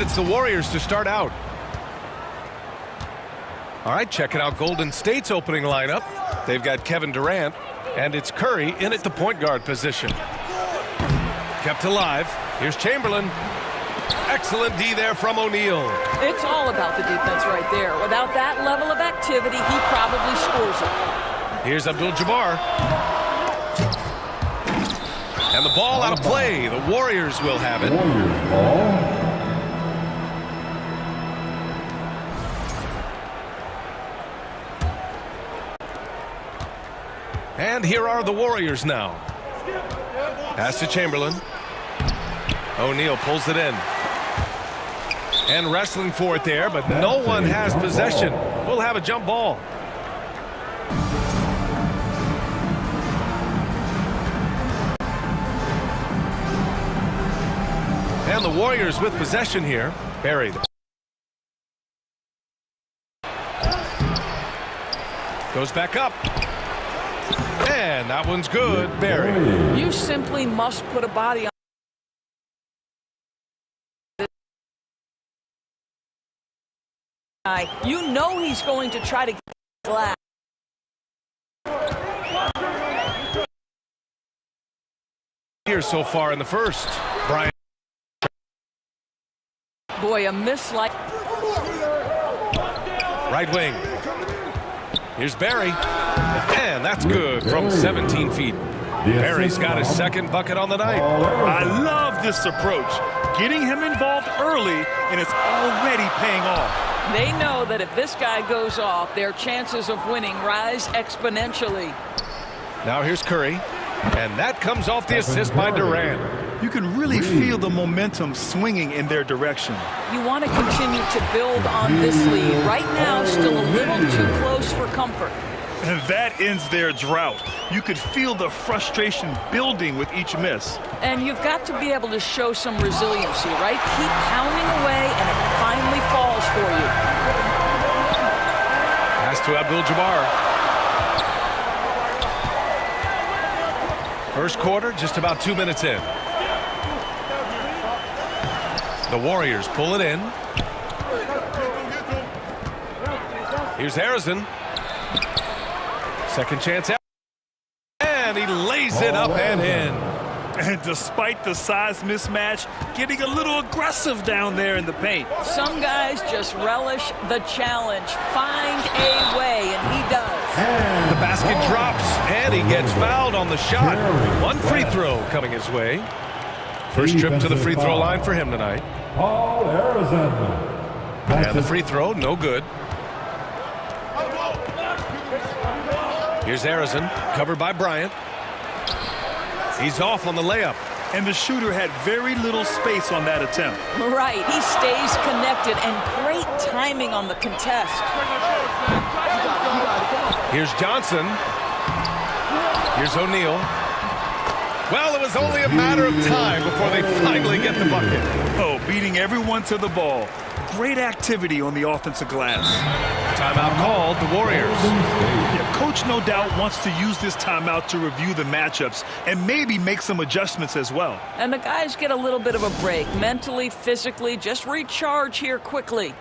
And it's the Warriors to start out. All right, checking out Golden State's opening lineup. They've got Kevin Durant, and it's Curry in at the point guard position. Kept alive. Here's Chamberlain. Excellent D there from O'Neal. It's all about the defense right there. Without that level of activity, he probably scores it. Here's Abdul-Jabbar. And the ball out of play. The Warriors will have it. Warriors ball. And here are the Warriors now. Pass to Chamberlain. O'Neal pulls it in. And wrestling for it there, but no one has possession. We'll have a jump ball. And the Warriors with possession here. Buried. Goes back up. And that one's good. Buried. You simply must put a body on. You know he's going to try to get glass. Here so far in the first. Bryant. Boy, a miss like. Right wing. Here's Barry. And that's good from 17 feet. Barry's got his second bucket on the night. I love this approach. Getting him involved early, and it's already paying off. They know that if this guy goes off, their chances of winning rise exponentially. Now here's Curry. And that comes off the assist by Durant. You can really feel the momentum swinging in their direction. You want to continue to build on this lead. Right now, still a little too close for comfort. And that ends their drought. You could feel the frustration building with each miss. And you've got to be able to show some resiliency, right? Keep pounding away, and it finally falls for you. Pass to Abdul-Jabbar. First quarter, just about 2 minutes in. The Warriors pull it in. Here's Harrison. Second chance out. And he lays it up and in. And despite the size mismatch, getting a little aggressive down there in the paint. Some guys just relish the challenge. Find a way, and he does. The basket drops, and he gets fouled on the shot. One free throw coming his way. First trip to the free throw line for him tonight. All Arizona. And the free throw, no good. Here's Harrison, covered by Bryant. He's off on the layup. And the shooter had very little space on that attempt. Right, he stays connected, and great timing on the contest. Here's Johnson. Here's O'Neal. Well, it was only a matter of time before they finally get the bucket. Oh, beating everyone to the ball. Great activity on the offensive glass. Timeout called, the Warriors. Yeah, coach no doubt wants to use this timeout to review the matchups and maybe make some adjustments as well. And the guys get a little bit of a break, mentally, physically, just recharge here quickly.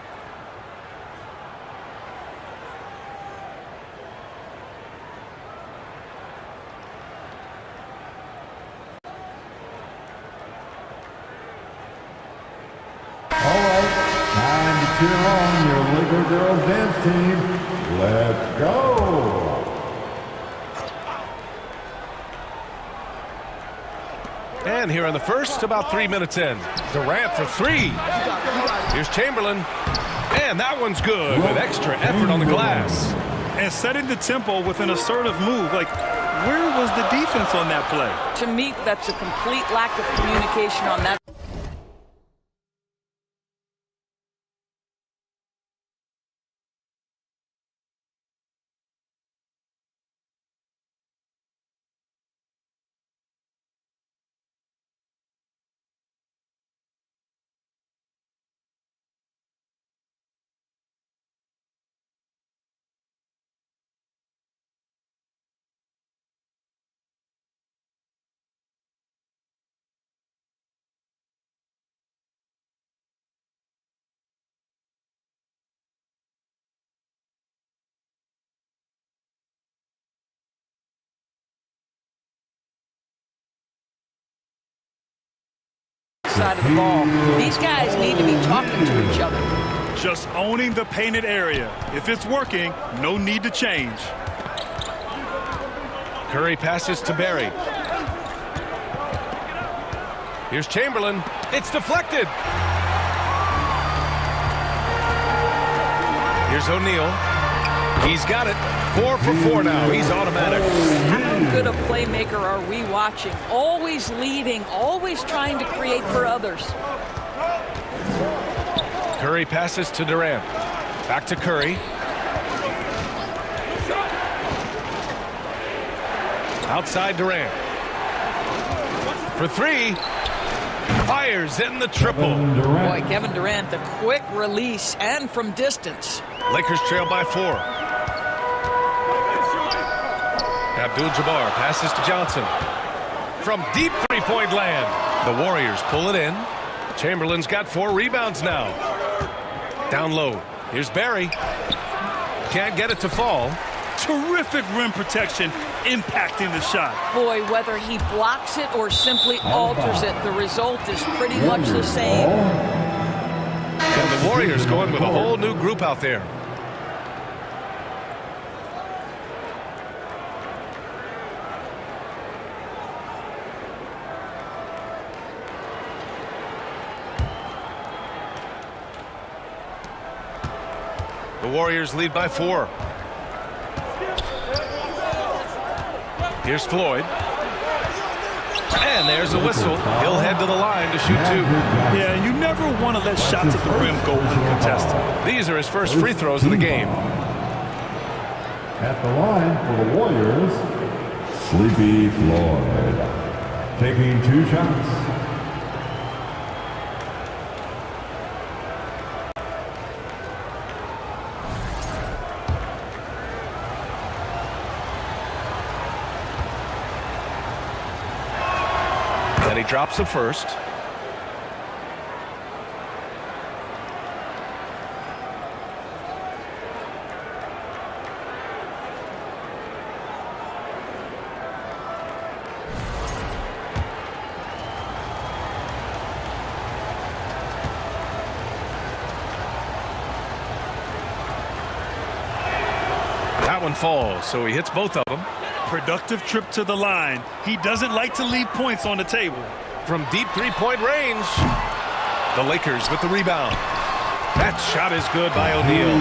Cheer on your Laker girls dance team. Let's go. And here in the first, about 3 minutes in. Durant for three. Here's Chamberlain. And that one's good with extra effort on the glass. And setting the tempo with an assertive move. Like, where was the defense on that play? To me, that's a complete lack of communication on that. side of the ball. These guys need to be talking to each other. Just owning the painted area. If it's working, no need to change. Curry passes to Barry. Here's Chamberlain. It's deflected. Here's O'Neal. He's got it. 4 for 4 now. He's automatic. How good a playmaker are we watching? Always leading, always trying to create for others. Curry passes to Durant. Back to Curry. Outside Durant. For 3. Fires in the triple. Boy, Kevin Durant, the quick release and from distance. Lakers trail by 4. Abdul-Jabbar passes to Johnson. From deep three-point land. The Warriors pull it in. Chamberlain's got 4 rebounds now. Down low. Here's Barry. Can't get it to fall. Terrific rim protection impacting the shot. Boy, whether he blocks it or simply alters it, the result is pretty much the same. And the Warriors going with a whole new group out there. The Warriors lead by 4. Here's Floyd. And there's a whistle. He'll head to the line to shoot 2. Yeah, you never want to let shots at the rim go uncontested. These are his first free throws of the game. At the line for the Warriors, Sleepy Floyd. Taking 2 shots. And he drops the first. That one falls, so he hits both of them. Productive trip to the line. He doesn't like to leave points on the table. From deep three-point range. The Lakers with the rebound. That shot is good by O'Neal.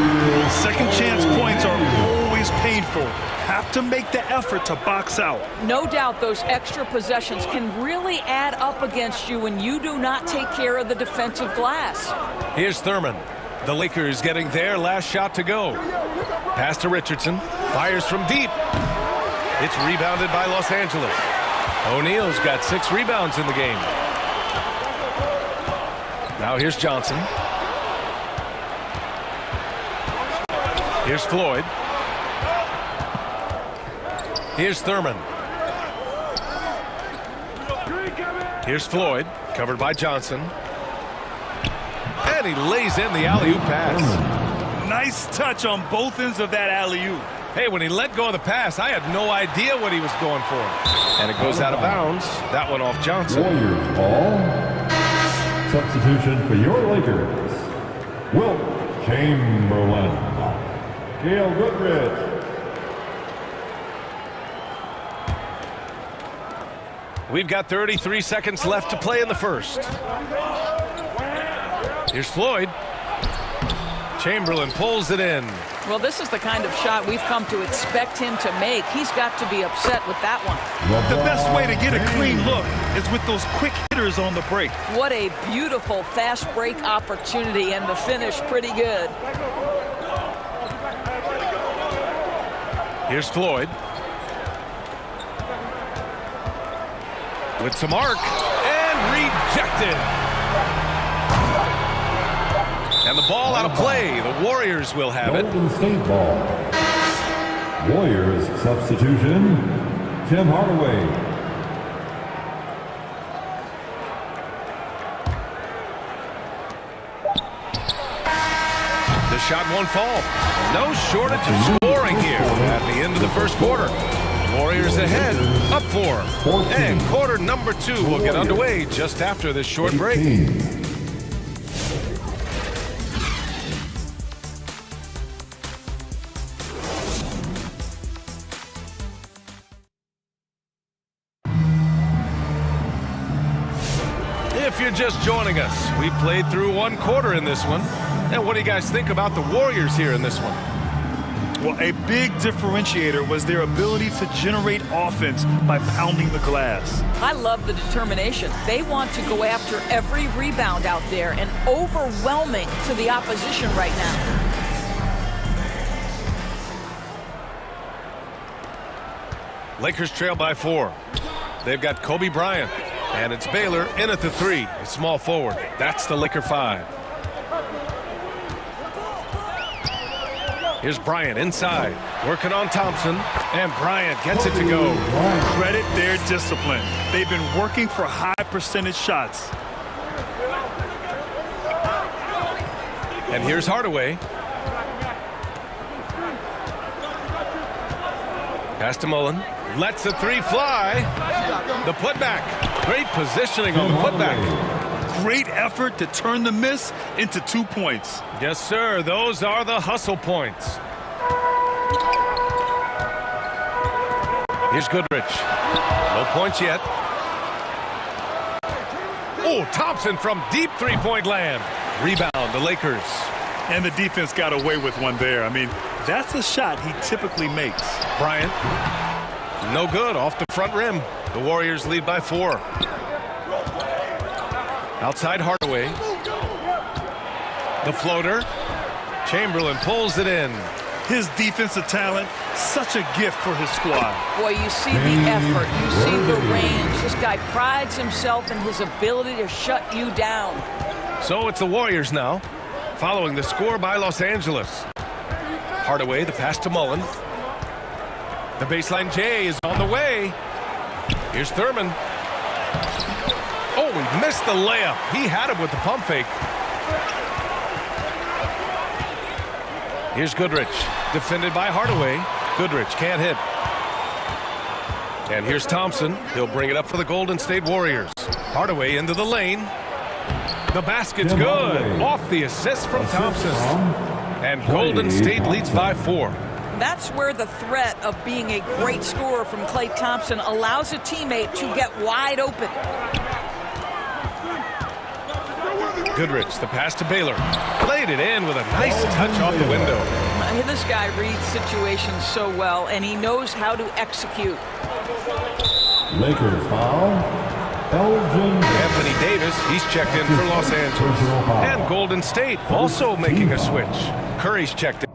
Second chance points are always painful. Have to make the effort to box out. No doubt those extra possessions can really add up against you when you do not take care of the defensive glass. Here's Thurman. The Lakers getting their last shot to go. Pass to Richardson. Fires from deep. It's rebounded by Los Angeles. O'Neal's got 6 rebounds in the game. Now here's Johnson. Here's Floyd. Here's Thurman. Here's Floyd, covered by Johnson. And he lays in the alley-oop pass. Nice touch on both ends of that alley-oop. Hey, when he let go of the pass, I had no idea what he was going for. And it goes out of bounds. That one off Johnson. Warriors ball. Substitution for your Lakers. Wilt Chamberlain. Gail Goodrich. We've got 33 seconds left to play in the first. Here's Floyd. Chamberlain pulls it in. Well, this is the kind of shot we've come to expect him to make. He's got to be upset with that one. The best way to get a clean look is with those quick hitters on the break. What a beautiful fast break opportunity, and the finish pretty good. Here's Floyd. With some arc. And rejected. And the ball out of play. The Warriors will have it. Golden State ball. Warriors substitution. Tim Hardaway. The shot won't fall. No shortage of scoring here at the end of the first quarter. Warriors ahead, up 4. 14. And quarter number 2 will get underway just after this short break. 18. If you're just joining us, we played through 1 quarter in this one. And what do you guys think about the Warriors here in this one? Well, a big differentiator was their ability to generate offense by pounding the glass. I love the determination. They want to go after every rebound out there and overwhelming to the opposition right now. Lakers trail by 4. They've got Kobe Bryant. And it's Baylor in at the 3, a small forward. That's the Laker 5. Here's Bryant inside, working on Thompson, and Bryant gets it to go. Credit their discipline. They've been working for high percentage shots. And here's Hardaway. Pass to Mullen. Lets the 3 fly. The putback. Great positioning on the putback. Great effort to turn the miss into 2 points. Yes, sir. Those are the hustle points. Here's Goodrich. No points yet. Oh, Thompson from deep three-point land. Rebound, the Lakers. And the defense got away with one there. I mean, that's a shot he typically makes. Bryant. No good, off the front rim. The Warriors lead by 4. Outside Hardaway. The floater. Chamberlain pulls it in. His defensive talent, such a gift for his squad. Boy, you see the effort. You see the range. This guy prides himself in his ability to shut you down. So it's the Warriors now, following the score by Los Angeles. Hardaway, the pass to Mullen. The baseline J is on the way. Here's Thurman. Oh, he missed the layup. He had him with the pump fake. Here's Goodrich, defended by Hardaway. Goodrich can't hit. And here's Thompson. He'll bring it up for the Golden State Warriors. Hardaway into the lane. The basket's good. Off the assist from Thompson. And Golden State leads by 4. That's where the threat of being a great scorer from Klay Thompson allows a teammate to get wide open. Goodrich, the pass to Baylor. Played it in with a nice touch off the window. This guy reads situations so well, and he knows how to execute. Lakers foul. Elgin. Anthony Davis, he's checked in for Los Angeles. And Golden State also making a switch. Curry's checked in.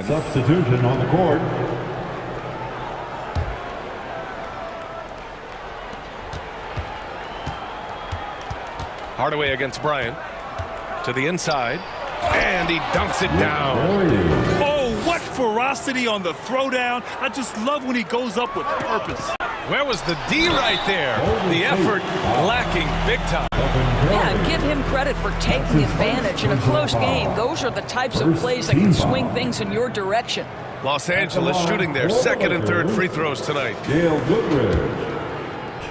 Substitution on the court. Hardaway against Bryant. To the inside. And he dunks it down. Oh, what ferocity on the throwdown. I just love when he goes up with purpose. Where was the D right there? The effort lacking big time. Yeah, and give him credit for taking advantage in a close game. Those are the types of plays that can swing things in your direction. Los Angeles shooting their second and third free throws tonight. Dale Goodrich.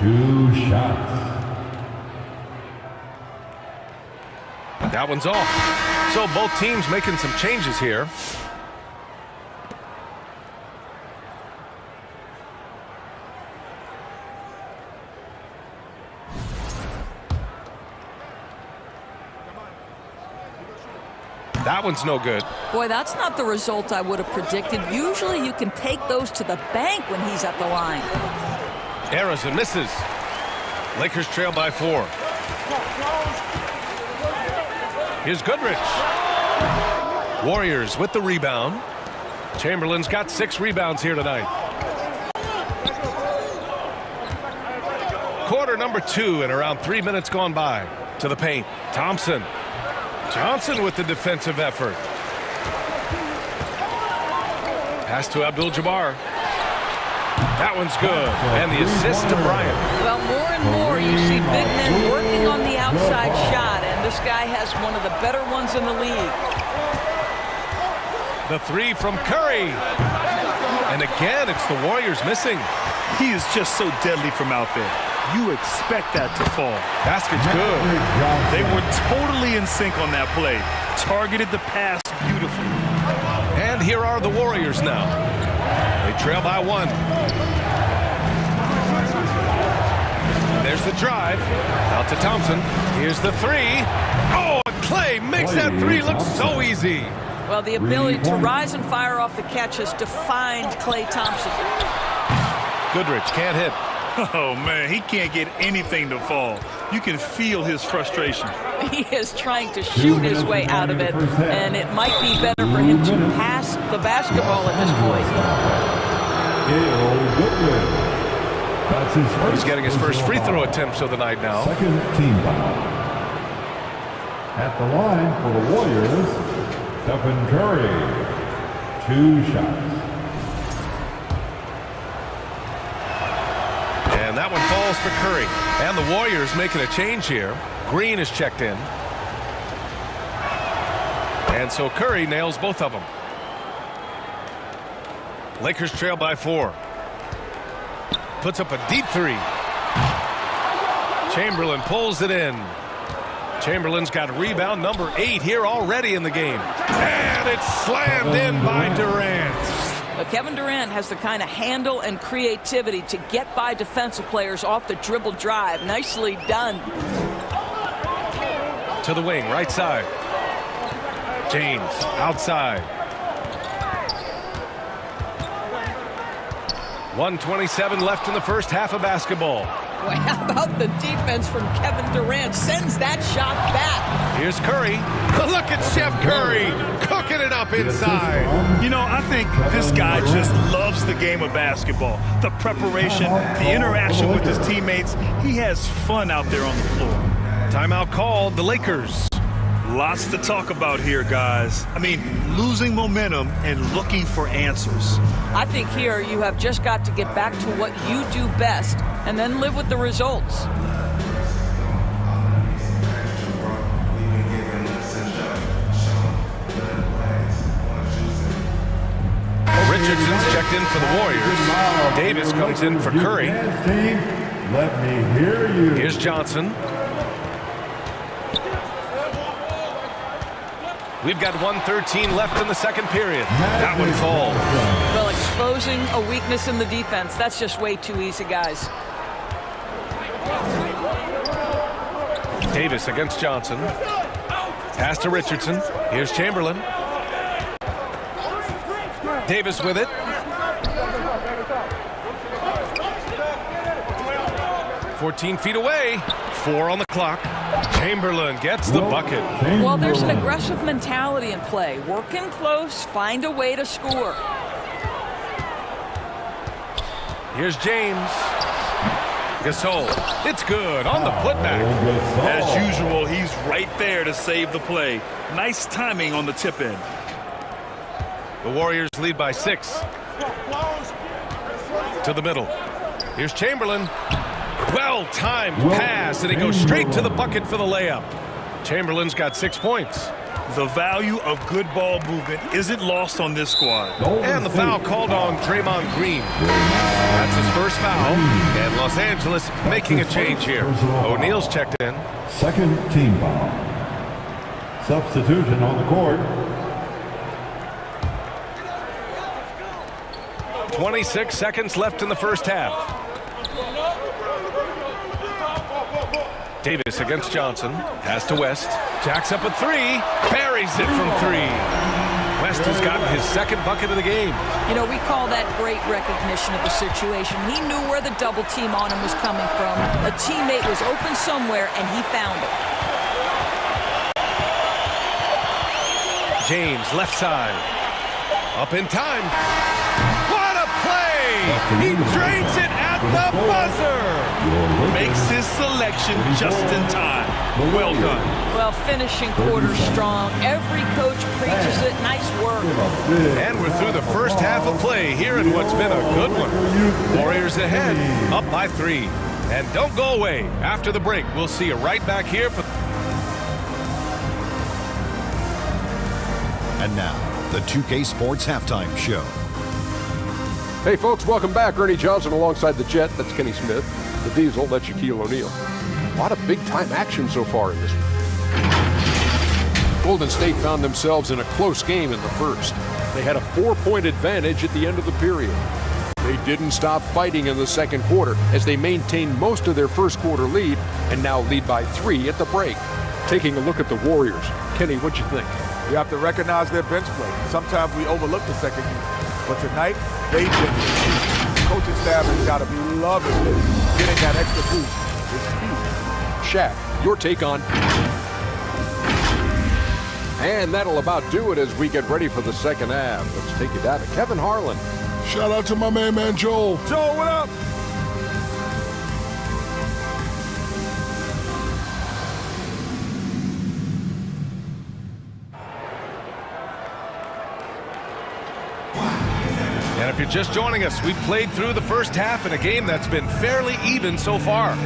2 shots. That one's off. So both teams making some changes here. That one's no good. Boy, that's not the result I would have predicted. Usually you can take those to the bank when he's at the line. Errors and misses. Lakers trail by 4. Here's Goodrich. Warriors with the rebound. Chamberlain's got 6 rebounds here tonight. Quarter number 2 and around 3 minutes gone by. To the paint. Thompson. Johnson with the defensive effort. Pass to Abdul-Jabbar. That one's good. And the assist to Bryant. Well, more and more you see big men working on the outside shot, and this guy has one of the better ones in the league. The 3 from Curry. And again, it's the Warriors missing. He is just so deadly from out there. You expect that to fall. Basket's good. They were totally in sync on that play. Targeted the pass beautifully. And here are the Warriors now. They trail by 1. There's the drive. Out to Thompson. Here's the 3. Oh, and Clay makes that 3 look so easy. Well, the ability to rise and fire off the catch has defined Klay Thompson. Goodrich can't hit. Oh, man, he can't get anything to fall. You can feel his frustration. He is trying to shoot his way out of it, and it might be better for him to pass the basketball at this point. He's getting his first free throw attempts of the night now. Second team foul. At the line for the Warriors, Stephen Curry. 2 shots. And that one falls for Curry. And the Warriors making a change here. Green is checked in. And so Curry nails both of them. Lakers trail by 4. Puts up a deep 3. Chamberlain pulls it in. Chamberlain's got rebound number 8 here already in the game. And it's slammed in by Durant. But Kevin Durant has the kind of handle and creativity to get by defensive players off the dribble drive. Nicely done. To the wing, right side. James, outside. 1:27 left in the first half of basketball. Well, how about the defense from Kevin Durant? Sends that shot back. Here's Curry. Look at Chef Curry cooking it up inside. You know, I think this guy just loves the game of basketball. The preparation, the interaction with his teammates. He has fun out there on the floor. Timeout called, the Lakers. Lots to talk about here, guys. I mean, losing momentum and looking for answers. I think here you have just got to get back to what you do best and then live with the results. Richardson's checked in for the Warriors. Davis comes in for Curry. Let me hear you. Here's Johnson. We've got 1:13 left in the second period. That one falls. Well, exposing a weakness in the defense, that's just way too easy, guys. Davis against Johnson. Pass to Richardson. Here's Chamberlain. Davis with it. 14 feet away. 4 on the clock. Chamberlain gets the bucket. Well, there's an aggressive mentality in play. Work in close, find a way to score. Here's James. Gasol. It's good on the putback. As usual, he's right there to save the play. Nice timing on the tip in. The Warriors lead by 6. To the middle. Here's Chamberlain. Well-timed pass, and he goes straight to the bucket for the layup. Chamberlain's got 6 points. The value of good ball movement isn't lost on this squad. And the foul called on Draymond Green. That's his first foul. And Los Angeles making a change here. O'Neal's checked in. Second team foul. Substitution on the court. 26 seconds left in the first half. Davis against Johnson. Pass to West. Jacks up a 3. Buries it from 3. West has gotten his second bucket of the game. You know, we call that great recognition of the situation. He knew where the double team on him was coming from. A teammate was open somewhere, and he found it. James, left side. Up in time. What a play! He drains it at the buzzer! Makes his selection just in time. Well done. Well, finishing quarter strong. Every coach preaches it. Nice work. And we're through the first half of play here in what's been a good one. Warriors ahead, up by 3. And don't go away. After the break, we'll see you right back here for... And now, the 2K Sports Halftime Show. Hey folks, welcome back. Ernie Johnson alongside the Jet. That's Kenny Smith. The Diesel, that's Shaquille O'Neal. A lot of big-time action so far in this one. Golden State found themselves in a close game in the first. They had a 4-point advantage at the end of the period. They didn't stop fighting in the second quarter as they maintained most of their first quarter lead and now lead by 3 at the break. Taking a look at the Warriors. Kenny, what you think? You have to recognize their bench play. Sometimes we overlook the second unit, but tonight they did. The coaching staff has got to be loving this. Getting that extra boost is huge. Shaq, your take on. And that'll about do it as we get ready for the second half. Let's take it down to Kevin Harlan. Shout out to my main man, Joel. Joel, what up? And if you're just joining us, we've played through the first half in a game that's been fairly even so far.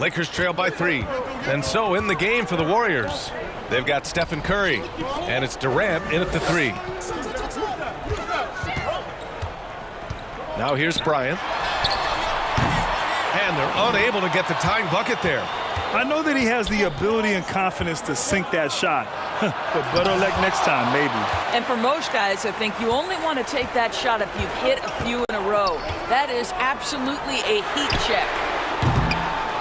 Lakers trail by 3. And so in the game for the Warriors, they've got Stephen Curry. And it's Durant in at the 3. Now here's Bryant. And they're unable to get the tying bucket there. I know that he has the ability and confidence to sink that shot, but better luck next time, maybe. And for most guys, I think you only want to take that shot if you've hit a few in a row. That is absolutely a heat check.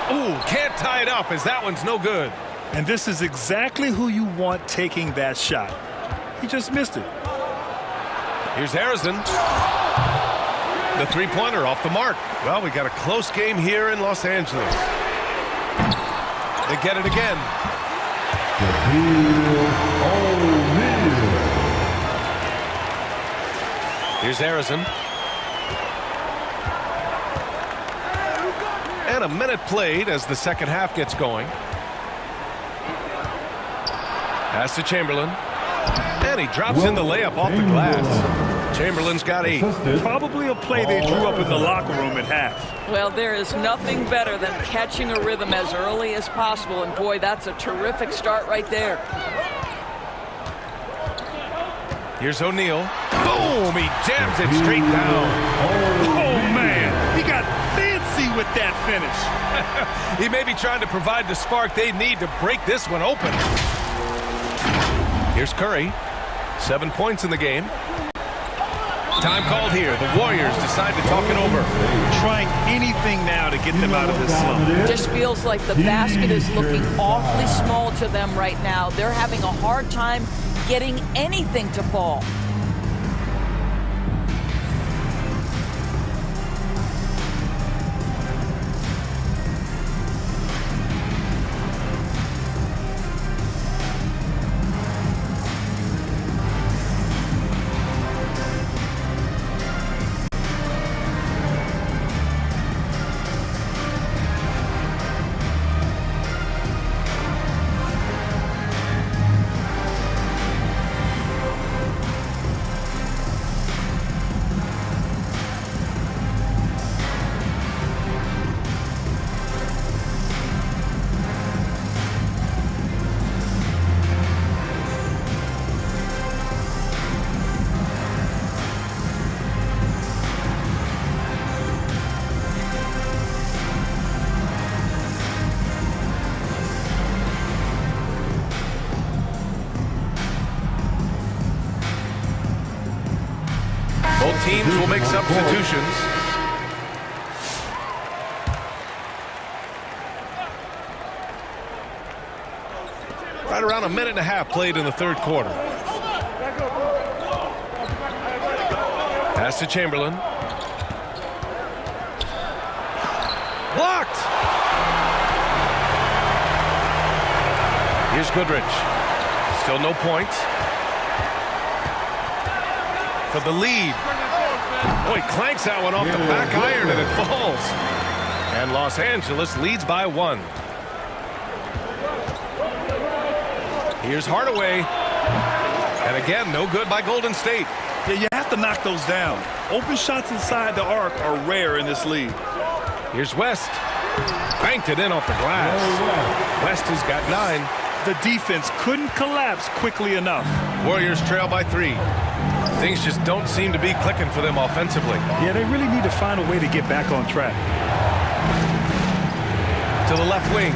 Ooh, can't tie it up as that one's no good. And this is exactly who you want taking that shot. He just missed it. Here's Harrison. The three-pointer off the mark. Well, we got a close game here in Los Angeles. They get it again. Here's Harrison. And a minute played as the second half gets going. Pass to Chamberlain. And he drops in the layup off the glass. Chamberlain's got 8. Probably a play they drew up in the locker room at half. Well, there is nothing better than catching a rhythm as early as possible. And boy, that's a terrific start right there. Here's O'Neal. Boom! He jams it straight down. Oh, man. He got fancy with that finish. He may be trying to provide the spark they need to break this one open. Here's Curry. 7 points in the game. Time called here. The Warriors decide to talk it over. Trying anything now to get them out of this slump. Just feels like the basket is looking awfully small to them right now. They're having a hard time getting anything to fall. Both teams will make substitutions. Right around a minute and a half played in the third quarter. Pass to Chamberlain. Blocked! Here's Goodrich. Still no points. For the lead. Oh, he clanks that one off the back iron and it falls. And Los Angeles leads by 1. Here's Hardaway. And again, no good by Golden State. Yeah, you have to knock those down. Open shots inside the arc are rare in this league. Here's West. Banked it in off the glass. West has got 9. The defense couldn't collapse quickly enough. Warriors trail by 3. Things just don't seem to be clicking for them offensively. Yeah, they really need to find a way to get back on track. To the left wing.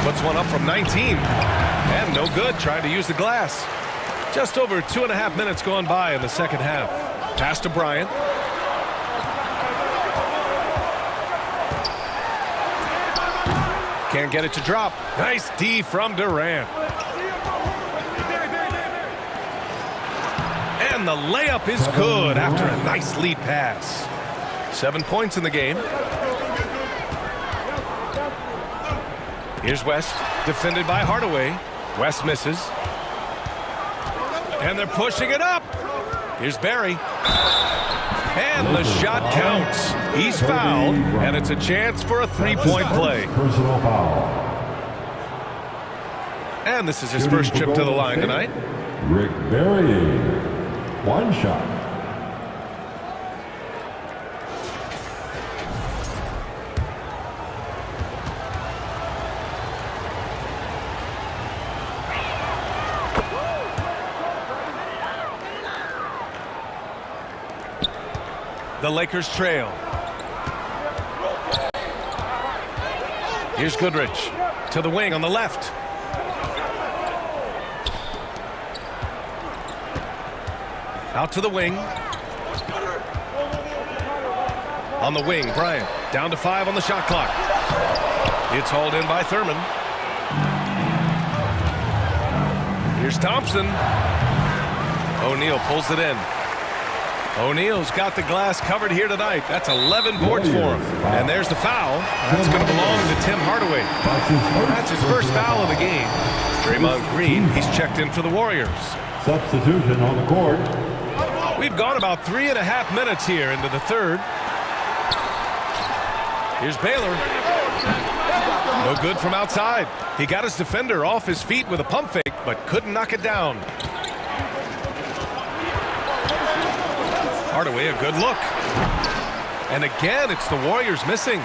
Puts one up from 19. And no good, trying to use the glass. Just over 2.5 minutes gone by in the second half. Pass to Bryant. Can't get it to drop. Nice D from Durant. And the layup is good after a nice lead pass. 7 points in the game. Here's West, defended by Hardaway. West misses. And they're pushing it up. Here's Barry. And the shot counts. He's fouled, and it's a chance for a 3-point play. Personal foul. And this is his first trip to the line tonight. Rick Barry. 1 shot. The Lakers trail. Here's Goodrich to the wing on the left. Out to the wing. On the wing, Bryant. Down to 5 on the shot clock. It's hauled in by Thurman. Here's Thompson. O'Neal pulls it in. O'Neal's got the glass covered here tonight. That's 11 boards for him. And there's the foul. That's going to belong to Tim Hardaway. That's his first foul of the game. Draymond Green, he's checked in for the Warriors. Substitution on the court. We've gone about 3.5 minutes here into the third. Here's Baylor. No good from outside. He got his defender off his feet with a pump fake, but couldn't knock it down. Hardaway, a good look. And again, it's the Warriors missing.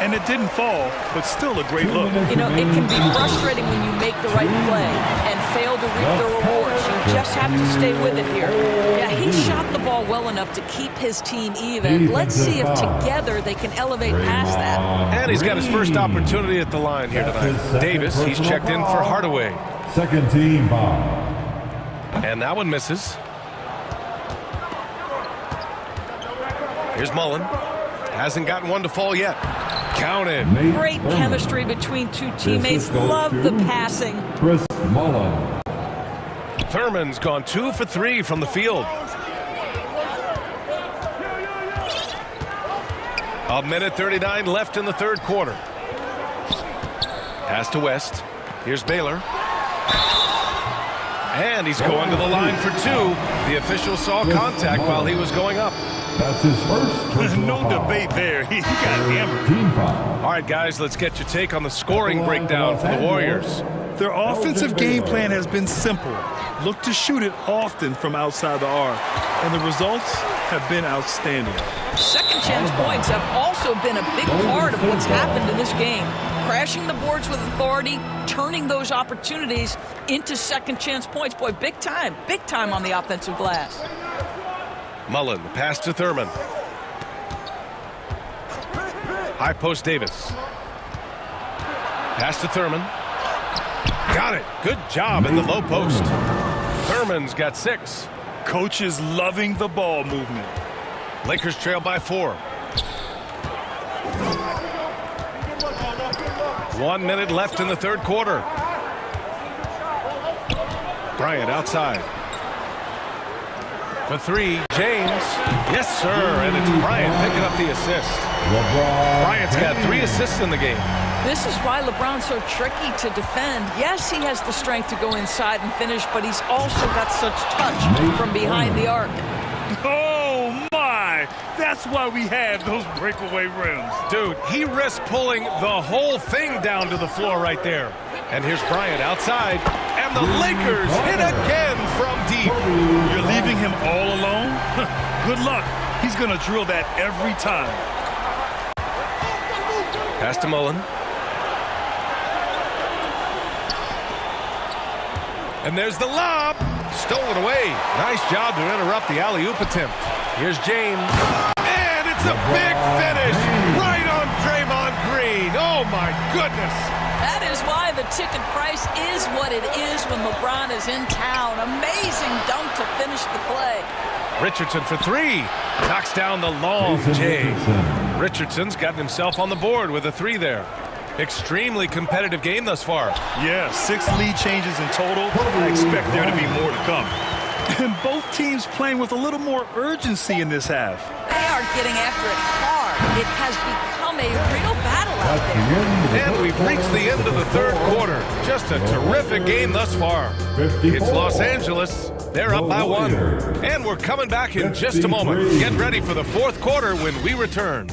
And it didn't fall, but still a great look. You know, it can be frustrating when you make the right play and fail to reap the rewards. You just have to stay with it here. Yeah, he shot the ball well enough to keep his team even. Let's see if together they can elevate past that. And he's got his first opportunity at the line here tonight. Davis, he's checked in for Hardaway. Second team foul. And that one misses. Here's Mullen. Hasn't gotten one to fall yet. Counted. Great chemistry between two teammates. Love the passing. Chris Mullen. Thurman's gone 2 for 3 from the field. A minute 39 left in the third quarter. Pass to West. Here's Baylor. And he's going to the line for 2. The official saw contact while he was going up. That's his first. There's no debate there. He got hammered. Team foul. All right, guys, let's get your take on the scoring breakdown for the Warriors. Their offensive game plan has been simple. Look to shoot it often from outside the arc. And the results have been outstanding. Second chance points have also been a big part of what's happened in this game. Crashing the boards with authority, turning those opportunities into second chance points. Boy, big time on the offensive glass. Mullen, the pass to Thurman. High post Davis. Pass to Thurman. Got it. Good job in the low post. Thurman's got 6. Coach is loving the ball movement. Lakers trail by 4. 1 minute left in the third quarter. Bryant outside. For 3, James. Yes, sir. And it's Bryant picking up the assist. Bryant's got 3 assists in the game. This is why LeBron's so tricky to defend. Yes, he has the strength to go inside and finish, but he's also got such touch from behind the arc. Oh, my! That's why we have those breakaway rims. Dude, he risks pulling the whole thing down to the floor right there. And here's Bryant outside. And the Lakers hit again from deep. You're leaving him all alone? Good luck. He's going to drill that every time. Pass to Mullen. And there's the lob. Stolen away. Nice job to interrupt the alley-oop attempt. Here's James. And it's a big finish. Right on Draymond Green. Oh, my goodness. That is why the ticket price is what it is when LeBron is in town. Amazing dunk to finish the play. Richardson for 3. Knocks down the long J. Richardson's gotten himself on the board with a 3 there. Extremely competitive game thus far. Yeah, 6 lead changes in total. I expect there to be more to come. And both teams playing with a little more urgency in this half. They are getting after it hard. It has become a real battle out there. And we've reached the end of the third quarter. Just a terrific game thus far. It's Los Angeles. They're up by 1. And we're coming back in just a moment. Get ready for the fourth quarter when we return.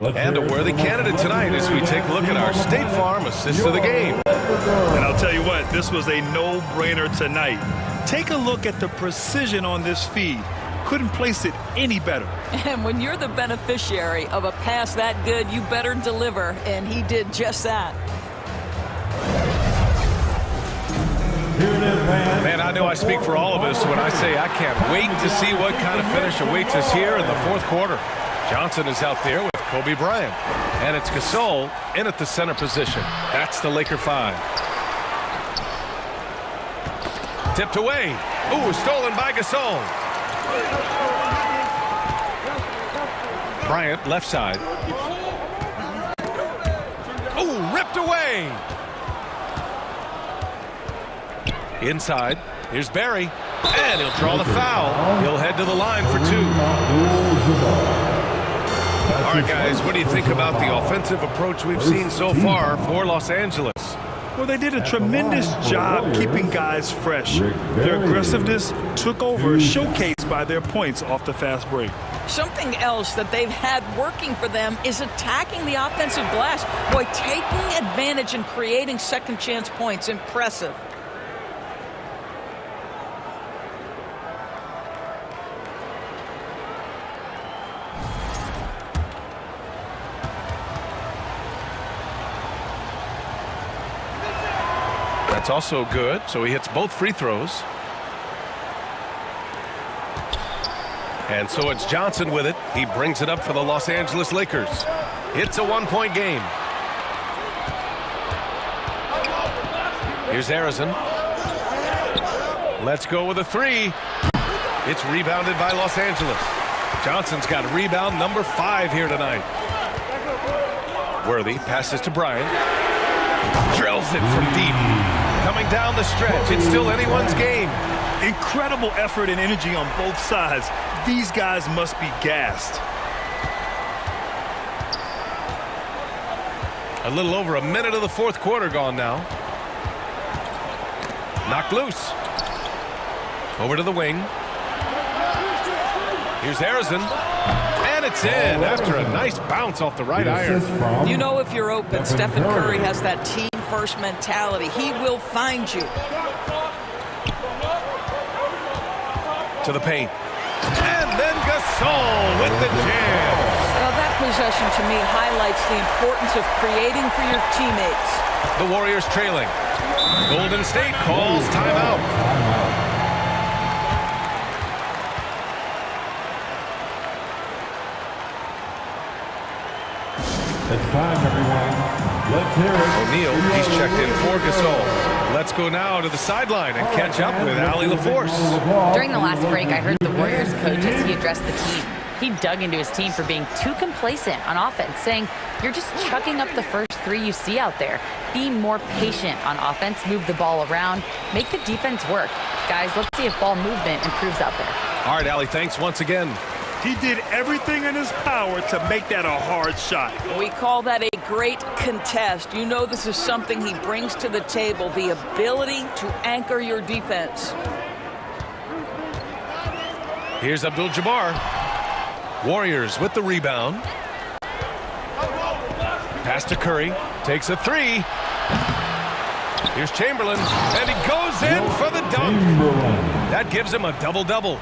And a worthy candidate tonight as we take a look at our State Farm assist of the game. And I'll tell you what, this was a no-brainer tonight. Take a look at the precision on this feed. Couldn't place it any better. And when you're the beneficiary of a pass that good, you better deliver, and he did just that. Man, I know I speak for all of us when I say I can't wait to see what kind of finish awaits us here in the fourth quarter. Johnson is out there with Kobe Bryant. And it's Gasol in at the center position. That's the Laker 5. Tipped away. Ooh, stolen by Gasol. Bryant, left side. Ooh, ripped away. Inside. Here's Barry. And he'll draw the foul. He'll head to the line for 2. All right, guys, what do you think about the offensive approach we've seen so far for Los Angeles? Well, they did a tremendous job keeping guys fresh. Their aggressiveness took over, showcased by their points off the fast break. Something else that they've had working for them is attacking the offensive glass. Boy, taking advantage and creating second chance points. Impressive. That's also good, so he hits both free throws. And so it's Johnson with it. He brings it up for the Los Angeles Lakers. It's a 1-point game. Here's Harrison. Let's go with a 3. It's rebounded by Los Angeles. Johnson's got rebound number 5 here tonight. Worthy passes to Bryant. Drills it from deep. Coming down the stretch. It's still anyone's game. Incredible effort and energy on both sides. These guys must be gassed. A little over a minute of the fourth quarter gone now. Knocked loose. Over to the wing. Here's Harrison. And it's in after a nice bounce off the right iron. You know if you're open, Stephen Curry has that team-first mentality. He will find you. To the paint. And then Gasol with the jam. Well, that possession to me highlights the importance of creating for your teammates. The Warriors trailing. Golden State calls timeout. It's time, everyone. Let's hear it. O'Neal, he's checked in for Gasol. Let's go now to the sideline and catch up with Allie LaForce. During the last break, I heard the Warriors coach as he addressed the team. He dug into his team for being too complacent on offense, saying, "You're just chucking up the first three you see out there. Be more patient on offense, move the ball around, make the defense work. Guys, let's see if ball movement improves out there." All right, Allie, thanks once again. He did everything in his power to make that a hard shot. We call that a great contest. You know this is something he brings to the table, the ability to anchor your defense. Here's Abdul-Jabbar. Warriors with the rebound. Pass to Curry. Takes a three. Here's Chamberlain. And he goes in for the dunk. That gives him a double-double.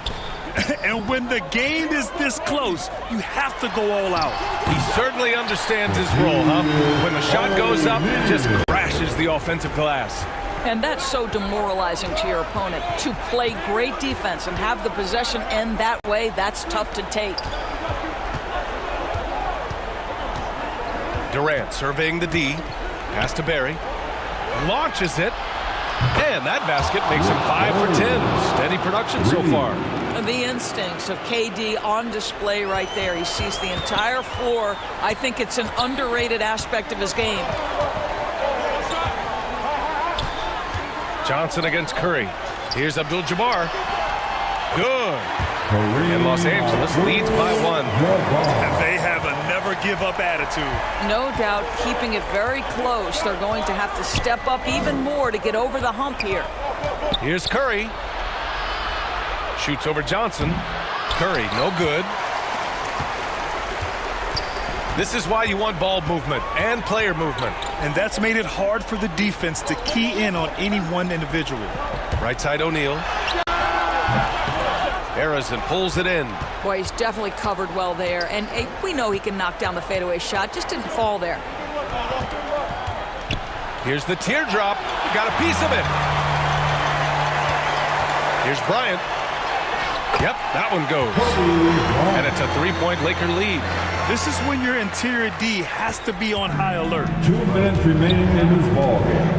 And when the game is this close, you have to go all out. He certainly understands his role, huh? When the shot goes up, it just crashes the offensive glass. And that's so demoralizing to your opponent. To play great defense and have the possession end that way, that's tough to take. Durant surveying the D. Pass to Barry. Launches it. And that basket makes him 5 for 10. Steady production so far. The instincts of KD on display right there. He sees the entire floor. I think it's an underrated aspect of his game. Johnson against Curry. Here's Abdul-Jabbar. Good. And Los Angeles leads by 1. They have a never-give-up attitude. No doubt, keeping it very close. They're going to have to step up even more to get over the hump here. Here's Curry. Shoots over Johnson. Curry, no good. This is why you want ball movement and player movement. And that's made it hard for the defense to key in on any one individual. Right side O'Neal. Harrison pulls it in. Boy, he's definitely covered well there. And we know he can knock down the fadeaway shot. Just didn't fall there. Here's the teardrop. Got a piece of it. Here's Bryant. Yep, that one goes. And it's a 3-point Laker lead. This is when your interior D has to be on high alert. 2 minutes remaining in this ballgame.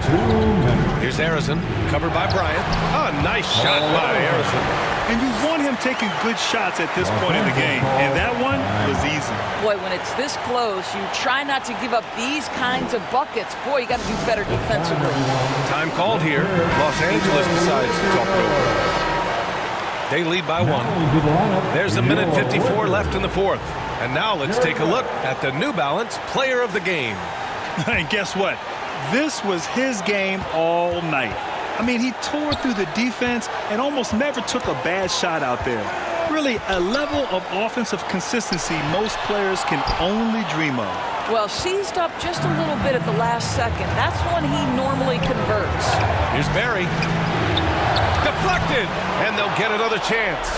2 minutes. Here's Harrison, covered by Bryant. Oh, nice shot by Harrison. And you want him taking good shots at this point in the game. And that one was easy. Boy, when it's this close, you try not to give up these kinds of buckets. Boy, you got to do better defensively. Time called here. Los Angeles decides to talk it over. They lead by 1. There's a minute 54 left in the fourth. And now let's take a look at the New Balance Player of the Game. And guess what? This was his game all night. I mean, he tore through the defense and almost never took a bad shot out there. Really, a level of offensive consistency most players can only dream of. Well, seized up just a little bit at the last second. That's when he normally converts. Here's Barry. Deflected, and they'll get another chance.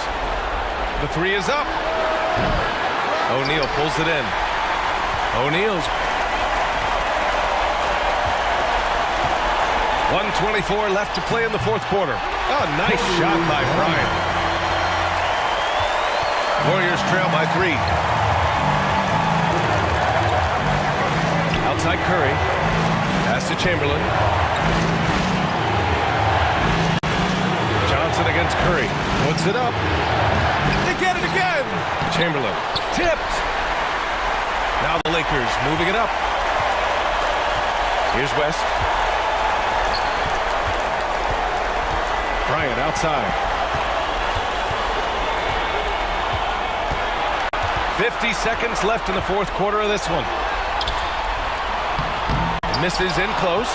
The three is up. O'Neal pulls it in. O'Neal's 1:24 left to play in the fourth quarter. Oh, nice shot by Bryant. Warriors trail by 3. Outside Curry. Pass to Chamberlain. Johnson against Curry. Puts it up. They get it again. Chamberlain. Tipped. Now the Lakers moving it up. Here's West. Bryant outside. 50 seconds left in the fourth quarter of this one. Misses in close.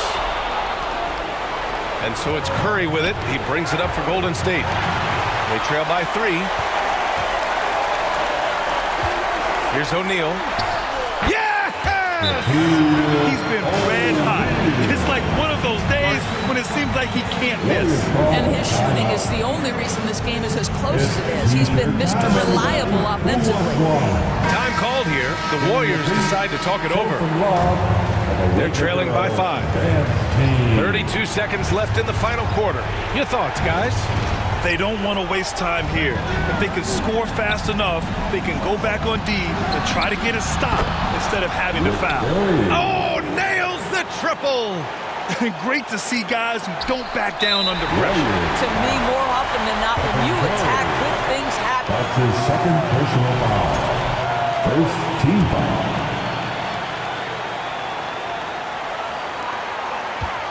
And so it's Curry with it. He brings it up for Golden State. They trail by 3. Here's O'Neal. Yes! He's been red hot. It's like one of those days when it seems like he can't miss. And his shooting is the only reason this game is as close as it is. He's been Mr. Reliable offensively. Time called here. The Warriors decide to talk it over. They're trailing by 5. 32 seconds left in the final quarter. Your thoughts, guys? They don't want to waste time here. If they can score fast enough, they can go back on D and try to get a stop instead of having to foul. Oh, triple. Great to see guys who don't back down under pressure. To me, more often than not, when you attack, good things happen. That's his second personal foul. First team foul.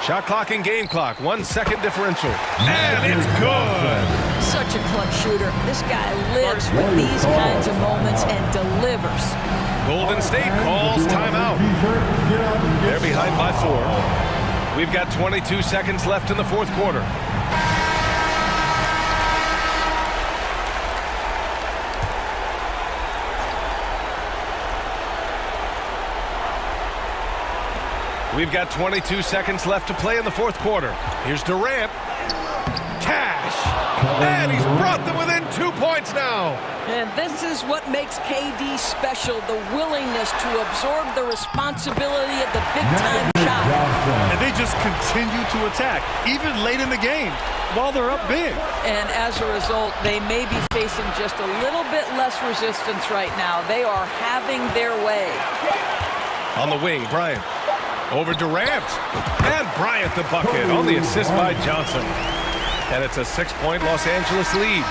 Shot clock and game clock, 1 second differential. And it's good. Such a clutch shooter. This guy lives with these kinds of moments and delivers. Golden State calls timeout. They're behind by 4. We've got 22 seconds left in the fourth quarter. We've got 22 seconds left to play in the fourth quarter. Here's Durant. Cash. And he's brought them within 2 points now. And this is what makes KD special, the willingness to absorb the responsibility of the big-time shot. And they just continue to attack, even late in the game, while they're up big. And as a result, they may be facing just a little bit less resistance right now. They are having their way. On the wing, Bryant. Over Durant. And Bryant the bucket on the assist by Johnson. And it's a 6-point Los Angeles lead.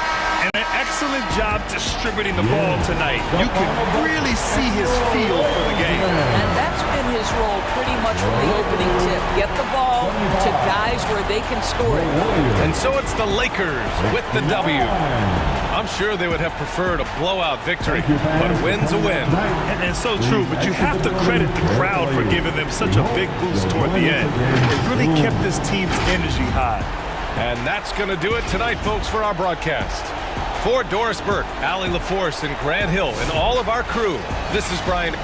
And an excellent job distributing the ball tonight. You can really see his feel for the game. And that's been his role pretty much from the opening tip. Get the ball to guys where they can score it. And so it's the Lakers with the W. I'm sure they would have preferred a blowout victory, but a win's a win. And so true, but you have to credit the crowd for giving them such a big boost toward the end. It really kept this team's energy high. And that's going to do it tonight, folks, for our broadcast. For Doris Burke, Allie LaForce, and Grant Hill, and all of our crew, this is Brian.